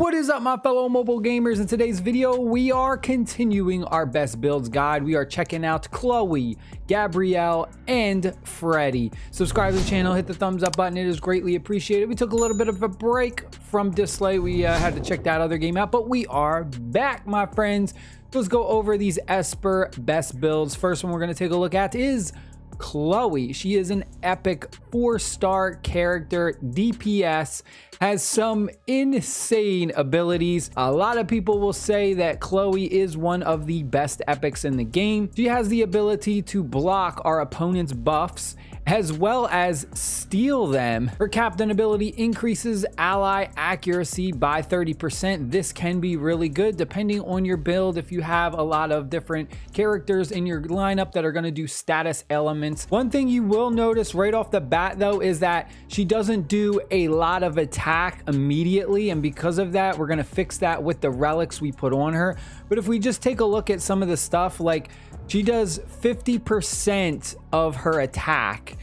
What is up, my fellow mobile gamers? In today's video, we are continuing our best builds guide. We are checking out Chloe, Gabrielle, and Freddy. Subscribe to the channel, hit the thumbs up button. It is greatly appreciated. We took a little bit of a break from Dislyte. We had to check that other game out, but we are back, my friends. Let's go over these Esper best builds. First one we're going to take a look at is Chloe. She is an epic 4-star character, DPS, has some insane abilities. A lot of people will say that Chloe is one of the best epics in the game. She has the ability to block our opponent's buffs as well as steal them. Her captain ability increases ally accuracy by 30%. This can be really good depending on your build. If you have a lot of different characters in your lineup that are going to do status elements. One thing you will notice right off the bat though is that she doesn't do a lot of attack immediately, and because of that we're going to fix that with the relics we put on her. But if we just take a look at some of the stuff, like she does 50% of her attack.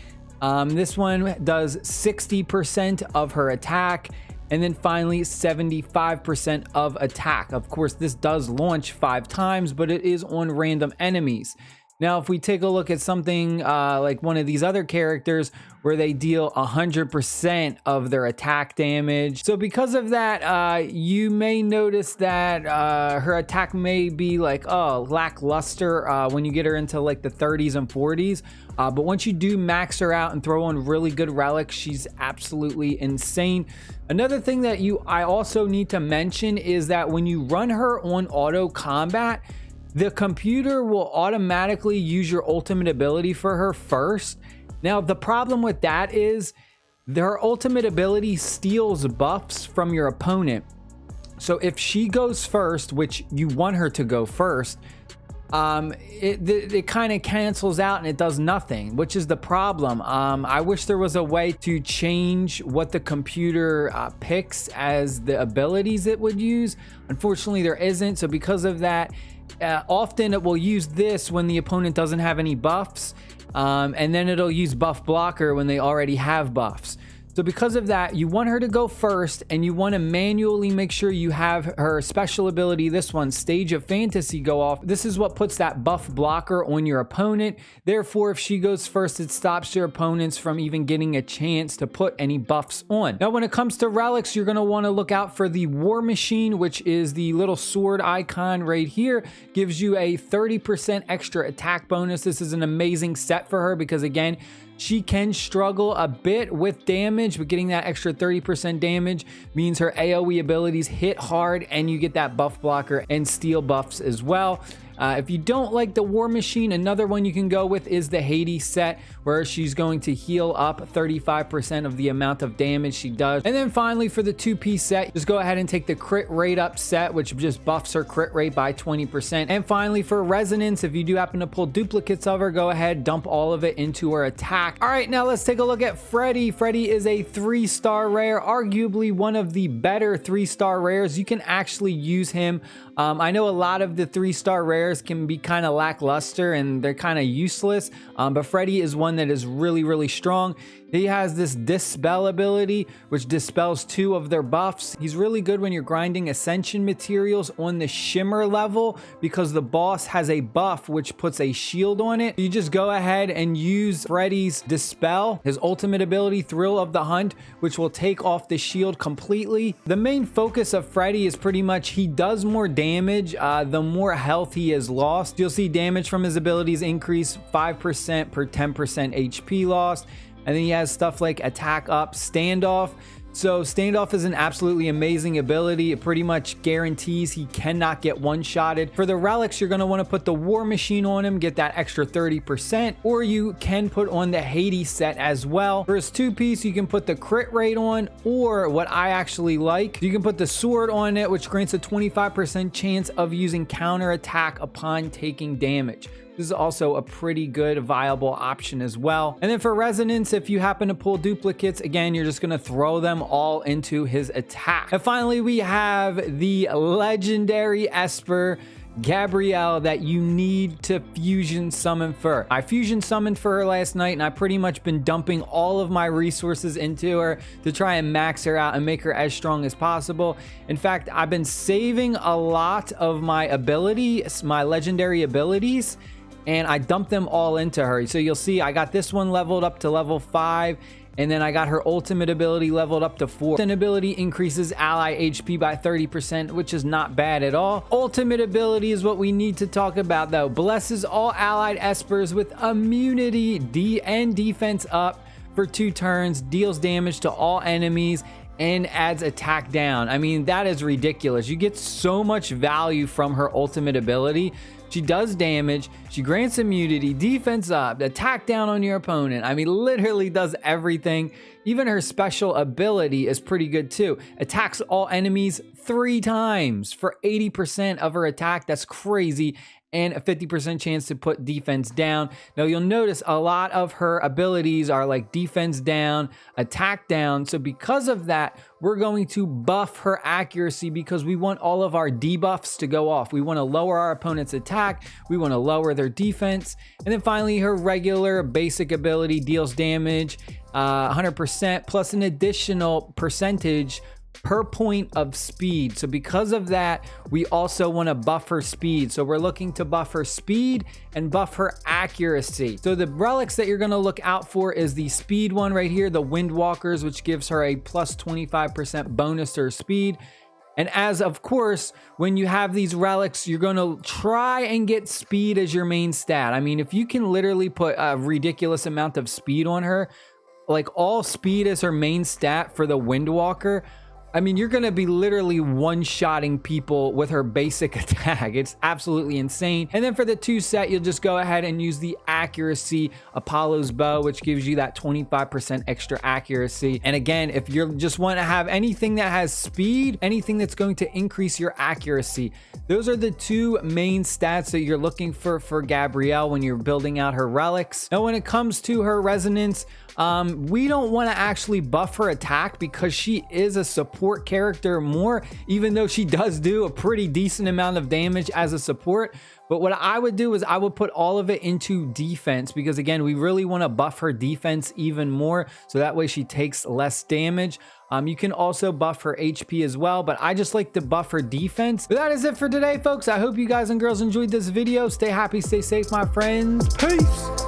This one does 60% of her attack, and then finally 75% of attack. Of course, this does launch 5 times, but it is on random enemies. Now, if we take a look at something like one of these other characters where they deal 100% of their attack damage. So because of that, you may notice that her attack may be like, lackluster when you get her into like the 30s and 40s. But once you do max her out and throw on really good relics, she's absolutely insane. Another thing that I also need to mention is that when you run her on auto combat, the computer will automatically use your ultimate ability for her first. Now, the problem with that is their ultimate ability steals buffs from your opponent. So if she goes first, which you want her to go first, it kind of cancels out and it does nothing, which is the problem. I wish there was a way to change what the computer picks as the abilities it would use. Unfortunately, there isn't. So because of that, often it will use this when the opponent doesn't have any buffs, and then it'll use buff blocker when they already have buffs. So because of that, you want her to go first, and you want to manually make sure you have her special ability, this one, Stage of Fantasy, go off. This is what puts that buff blocker on your opponent. Therefore, if she goes first, it stops your opponents from even getting a chance to put any buffs on. Now, when it comes to relics, you're going to want to look out for the War Machine, which is the little sword icon right here. Gives you a 30% extra attack bonus. This is an amazing set for her because, again, she can struggle a bit with damage, but getting that extra 30% damage means her AoE abilities hit hard and you get that buff blocker and steal buffs as well. If you don't like the War Machine, another one you can go with is the Hades set, where she's going to heal up 35% of the amount of damage she does. And then finally, for the 2-piece set, just go ahead and take the crit rate up set, which just buffs her crit rate by 20%. And finally, for resonance, if you do happen to pull duplicates of her, go ahead, dump all of it into her attack. All right, now let's take a look at Freddy. Freddy is a 3-star rare, arguably one of the better 3-star rares. You can actually use him. I know a lot of the 3-star rares can be kind of lackluster and they're kind of useless, but Freddy is one that is really, really strong. He has this dispel ability, which dispels 2 of their buffs. He's really good when you're grinding ascension materials on the shimmer level because the boss has a buff which puts a shield on it. You just go ahead and use Freddy's dispel, his ultimate ability, Thrill of the Hunt, which will take off the shield completely. The main focus of Freddy is pretty much he does more damage the more health he has lost. You'll see damage from his abilities increase 5% per 10% HP lost. And then he has stuff like attack up, standoff. So standoff is an absolutely amazing ability. It pretty much guarantees he cannot get one-shotted. For the relics, you're going to want to put the War Machine on him, get that extra 30%, or you can put on the Hades set as well. For his 2-piece, you can put the crit rate on, or what I actually like, you can put the sword on it, which grants a 25% chance of using counter attack upon taking damage. This is also a pretty good viable option as well. And then for resonance, if you happen to pull duplicates, again, you're just going to throw them all into his attack. And finally, we have the legendary Esper, Gabrielle that you need to fusion summon for her. I fusion summoned for her last night, and I pretty much been dumping all of my resources into her to try and max her out and make her as strong as possible. In fact, I've been saving a lot of my abilities, my legendary abilities, and I dumped them all into her. So you'll see I got this one leveled up to level 5, and then I got her ultimate ability leveled up to 4. Ultimate ability increases ally HP by 30%, which is not bad at all. Ultimate ability is what we need to talk about though. Blesses all allied espers with immunity and defense up for 2 turns, deals damage to all enemies, and adds attack down. I mean, that is ridiculous. You get so much value from her ultimate ability. She does damage, she grants immunity, defense up, attack down on your opponent. I mean, literally does everything. Even her special ability is pretty good too. Attacks all enemies 3 times for 80% of her attack. That's crazy. And a 50% chance to put defense down. Now you'll notice a lot of her abilities are like defense down, attack down. So because of that, we're going to buff her accuracy because we want all of our debuffs to go off. We want to lower our opponent's attack. We want to lower their defense. And then finally, her regular basic ability deals damage 100% plus an additional percentage per point of speed. So because of that, we also want to buff her speed. So we're looking to buff her speed and buff her accuracy. So the relics that you're going to look out for is the speed one right here, the Windwalkers, which gives her a plus 25% bonus to her speed. And as of course, when you have these relics, you're going to try and get speed as your main stat. I mean, if you can literally put a ridiculous amount of speed on her, like all speed as her main stat for the Windwalker, I mean, you're going to be literally one-shotting people with her basic attack. It's absolutely insane. And then for the 2 set, you'll just go ahead and use the accuracy Apollo's bow, which gives you that 25% extra accuracy. And again, if you just want to have anything that has speed, anything that's going to increase your accuracy, those are the 2 main stats that you're looking for Gabrielle when you're building out her relics. Now, when it comes to her resonance, we don't want to actually buff her attack because she is a support character more, even though she does do a pretty decent amount of damage as a support. But what I would do is I would put all of it into defense because again, we really want to buff her defense even more. So that way she takes less damage. You can also buff her HP as well, but I just like to buff her defense. But that is it for today, folks. I hope you guys and girls enjoyed this video. Stay happy, stay safe, my friends. Peace.